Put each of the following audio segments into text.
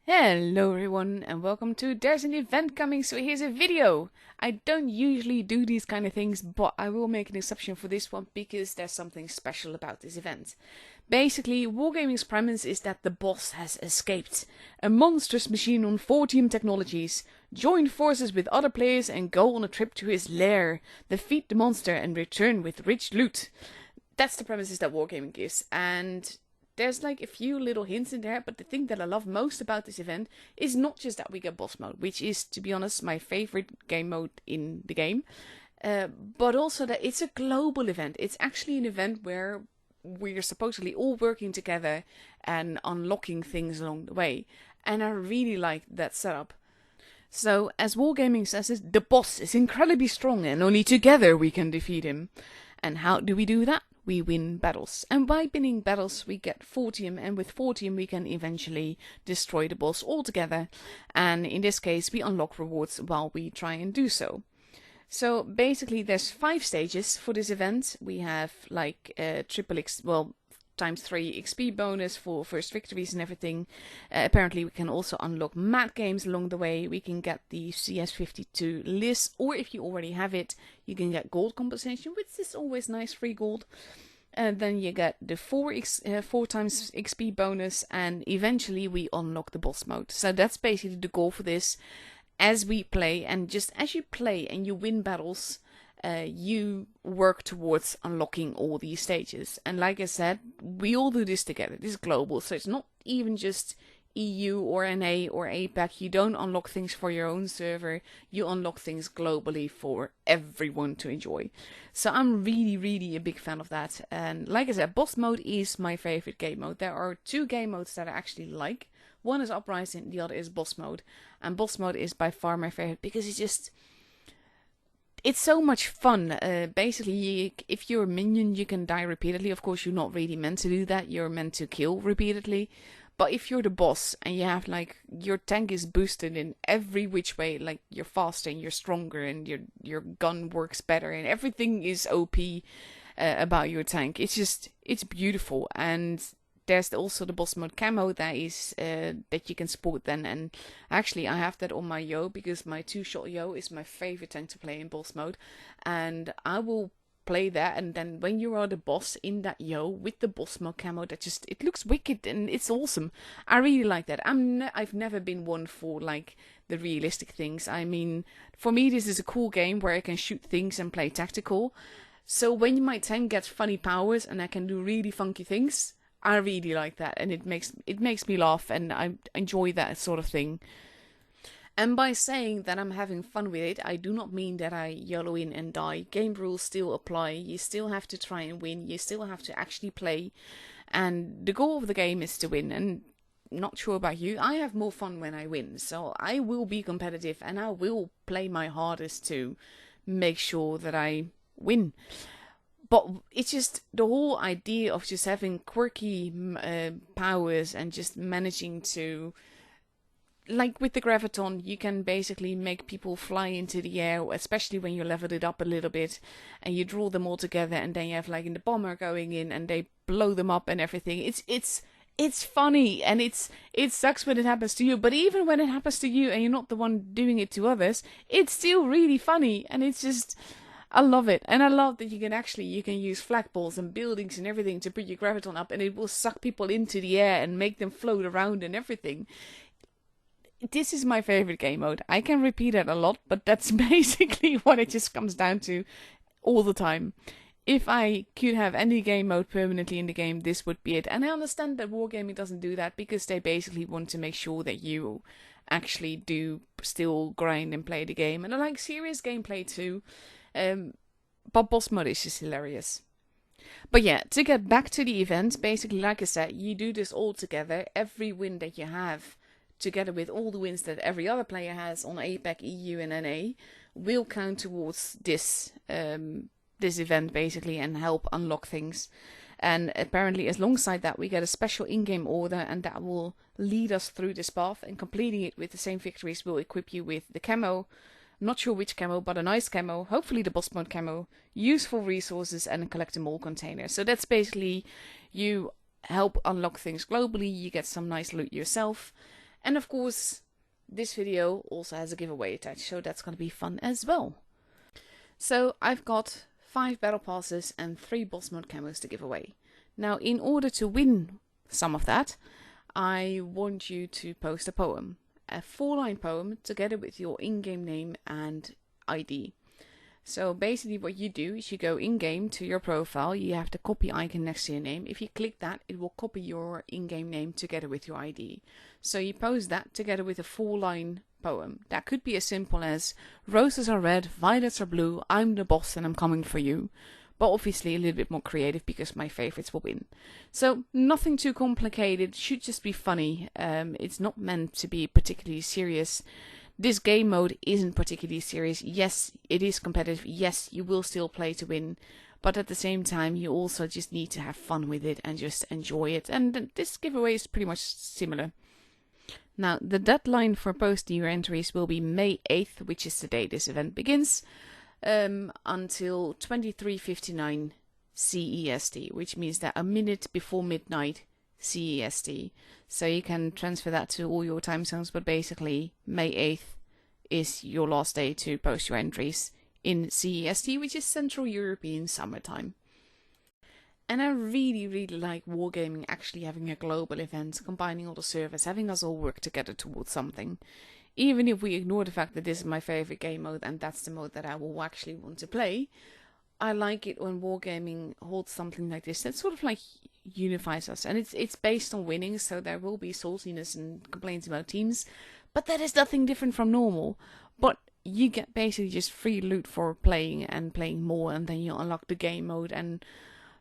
Hello everyone and welcome to There's an Event Coming, so here's a video. I don't usually do these kind of things, but I will make an exception for this one because there's something special about this event. Basically, Wargaming's premise is that the boss has escaped. A monstrous machine on 4-team technologies. Join forces with other players and go on a trip to his lair. Defeat the monster and return with rich loot. That's the premises that Wargaming gives, and there's like a few little hints in there, but the thing that I love most about this event is not just that we get boss mode, which is, to be honest, my favorite game mode in the game, but also that it's a global event. It's actually an event where we're supposedly all working together and unlocking things along the way, and I really like that setup. So, as Wargaming says it, the boss is incredibly strong and only together we can defeat him. And how do we do that? We win battles. And by winning battles we get 4-team, and with 4-team we can eventually destroy the boss altogether. And in this case we unlock rewards while we try and do so. So basically there's 5 stages for this event. We have like triple X, well, times 3 XP bonus for first victories and everything. Apparently we can also unlock mad games along the way. We can get the CS52 list, or if you already have it, you can get gold compensation, which is always nice, free gold. And then you get the 4 times XP bonus, and eventually we unlock the boss mode. So that's basically the goal for this. As we play, and just as you play and you win battles, you work towards unlocking all these stages. And like I said, we all do this together. This is global, so it's not even just EU or NA or APAC. You don't unlock things for your own server. You unlock things globally for everyone to enjoy. So I'm really a big fan of that. And like I said, boss mode is my favorite game mode. There are 2 game modes that I actually like. One is Uprising, the other is boss mode. And boss mode is by far my favorite because it's so much fun. Basically, if you're a minion, you can die repeatedly. Of course, you're not really meant to do that. You're meant to kill repeatedly. But if you're the boss and you have like your tank is boosted in every which way, like you're faster and you're stronger and your gun works better and everything is OP about your tank. It's beautiful. And there's also the boss mode camo that is that you can sport then, and actually I have that on my Yo because my 2-shot Yo is my favorite tank to play in boss mode, and I will play that. And then when you are the boss in that Yo with the boss mode camo, it looks wicked and it's awesome. I really like that. I've never been one for like the realistic things. I mean, for me this is a cool game where I can shoot things and play tactical. So when my tank gets funny powers and I can do really funky things, I really like that, and it makes me laugh, and I enjoy that sort of thing. And by saying that I'm having fun with it, I do not mean that I YOLO in and die. Game rules still apply. You still have to try and win. You still have to actually play. And the goal of the game is to win. And not sure about you, I have more fun when I win. So I will be competitive and I will play my hardest to make sure that I win. But it's just the whole idea of just having quirky powers and just managing to, like with the graviton, you can basically make people fly into the air, especially when you leveled it up a little bit, and you draw them all together, and then you have like in the bomber going in, and they blow them up and everything. It's funny, and it sucks when it happens to you. But even when it happens to you, and you're not the one doing it to others, it's still really funny, and it's just, I love it. And I love that you can use flagpoles and buildings and everything to put your graviton up, and it will suck people into the air and make them float around and everything. This is my favorite game mode. I can repeat it a lot, but that's basically what it just comes down to all the time. If I could have any game mode permanently in the game, this would be it. And I understand that Wargaming doesn't do that because they basically want to make sure that you actually do still grind and play the game. And I like serious gameplay too. But boss mode is just hilarious. But yeah, to get back to the event, basically like I said, you do this all together. Every win that you have, together with all the wins that every other player has on APAC, EU and NA, will count towards this event basically and help unlock things. And apparently alongside that we get a special in-game order, and that will lead us through this path, and completing it with the same victories will equip you with the camo. Not sure which camo, but a nice camo, hopefully the boss mode camo, useful resources, and a collect them all container. So that's basically, you help unlock things globally, you get some nice loot yourself, And of course, this video also has a giveaway attached, so that's going to be fun as well. So I've got 5 battle passes and 3 boss mode camos to give away. Now, in order to win some of that, I want you to post a poem. A 4-line poem together with your in-game name and ID. So basically what you do is you go in-game to your profile, you have the copy icon next to your name. If you click that, it will copy your in-game name together with your ID. So you post that together with a 4-line poem. That could be as simple as, roses are red, violets are blue, I'm the boss and I'm coming for you. But obviously a little bit more creative because my favorites will win. So nothing too complicated, should just be funny. It's not meant to be particularly serious. This game mode isn't particularly serious. Yes, it is competitive. Yes, you will still play to win. But at the same time, you also just need to have fun with it and just enjoy it. And this giveaway is pretty much similar. Now, the deadline for posting your entries will be May 8th, which is the day this event begins, until 23:59 CEST, which means that a minute before midnight CEST. So you can transfer that to all your time zones, but basically May 8th is your last day to post your entries in CEST, which is Central European Summertime. And I really, really like Wargaming actually having a global event, combining all the servers, having us all work together towards something. Even if we ignore the fact that this is my favorite game mode and that's the mode that I will actually want to play, I like it when Wargaming holds something like this that sort of like unifies us. And it's based on winning, so there will be saltiness and complaints about teams, but that is nothing different from normal. But you get basically just free loot for playing and playing more, and then you unlock the game mode, and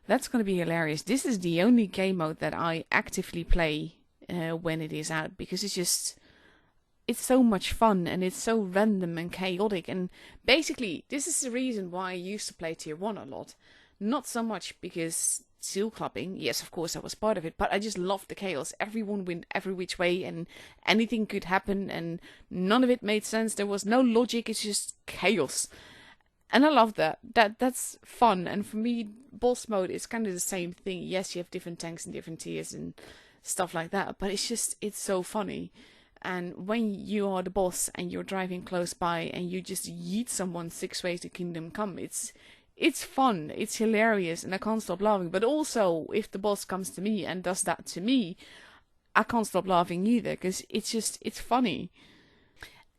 that's going to be hilarious. This is the only game mode that I actively play when it is out, because it's so much fun and it's so random and chaotic. And basically, this is the reason why I used to play Tier 1 a lot. Not so much because seal clubbing, yes, of course, I was part of it, but I just loved the chaos. Everyone went every which way and anything could happen and none of it made sense. There was no logic, it's just chaos. And I love that. That's fun. And for me, boss mode is kind of the same thing. Yes, you have different tanks and different tiers and stuff like that, but it's so funny. And when you are the boss and you're driving close by and you just yeet someone 6 ways to Kingdom Come, it's fun, it's hilarious, and I can't stop laughing. But also, if the boss comes to me and does that to me, I can't stop laughing either, because it's funny.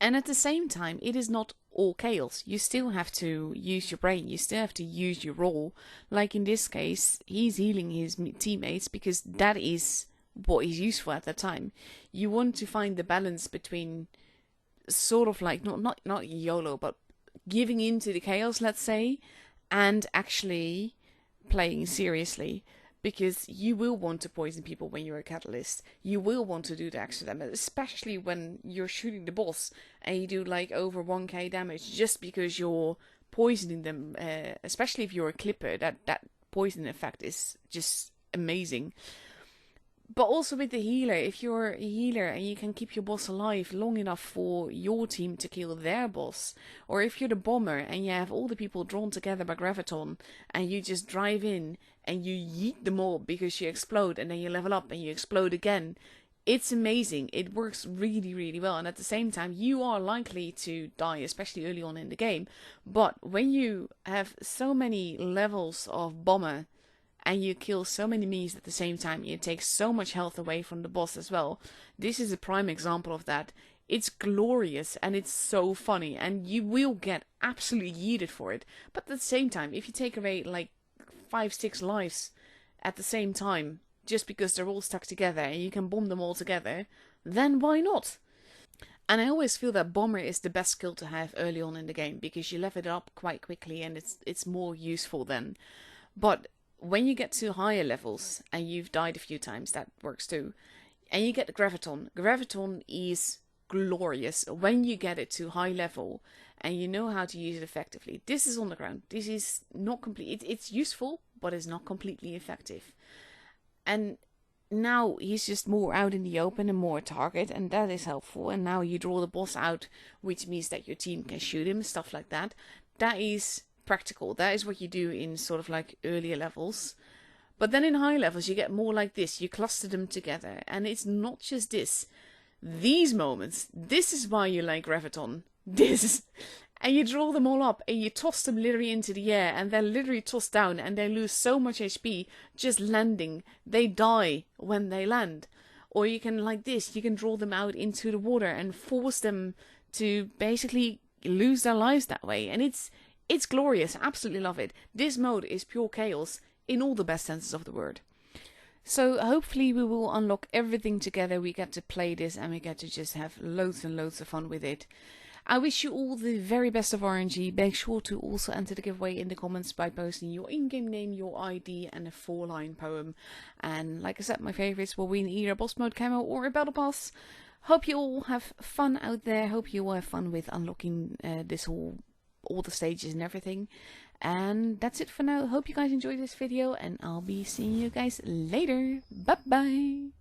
And at the same time, it is not all chaos. You still have to use your brain, you still have to use your role. Like in this case, he's healing his teammates because that is what is useful at that time. You want to find the balance between sort of like not YOLO, but giving into the chaos, let's say, and actually playing seriously, because you will want to poison people when you're a catalyst. You will want to do the extra damage, especially when you're shooting the boss and you do like over 1k damage just because you're poisoning them, especially if you're a clipper. That poison effect is just amazing. But also with the healer, if you're a healer and you can keep your boss alive long enough for your team to kill their boss, or if you're the bomber and you have all the people drawn together by graviton and you just drive in and you yeet them all because you explode and then you level up and you explode again, it's amazing. It works really, really well. And at the same time, you are likely to die, especially early on in the game. But when you have so many levels of bomber and you kill so many minions at the same time, you take so much health away from the boss as well. This is a prime example of that. It's glorious and it's so funny, and you will get absolutely yeeted for it. But at the same time, if you take away like 5-6 lives at the same time, just because they're all stuck together and you can bomb them all together, then why not? And I always feel that bomber is the best skill to have early on in the game, because you level it up quite quickly and it's more useful then. But when you get to higher levels and you've died a few times, that works too, and you get the graviton. Graviton is glorious when you get it to high level and you know how to use it effectively. This is on the ground. This is not complete. It's useful, but it's not completely effective. And now he's just more out in the open and more a target, and that is helpful. And now you draw the boss out, which means that your team can shoot him, stuff like that. That is practical. That is what you do in sort of like earlier levels. But then in high levels you get more like this. You cluster them together, and it's not just this. these moments, this is why you like Graviton. This. And you draw them all up and you toss them literally into the air and they're literally tossed down and they lose so much HP just landing. They die when they land. Or you can, like this, you can draw them out into the water and force them to basically lose their lives that way. And it's glorious. I absolutely love it. This mode is pure chaos in all the best senses of the word. So hopefully we will unlock everything together. We get to play this and we get to just have loads and loads of fun with it. I wish you all the very best of RNG. Make sure to also enter the giveaway in the comments by posting your in-game name, your ID and a 4-line poem. And like I said, my favorites will win either a boss mode camo or a battle pass. Hope you all have fun out there. Hope you all have fun with unlocking all the stages and everything. And that's it for now. Hope you guys enjoyed this video and I'll be seeing you guys later. Bye bye.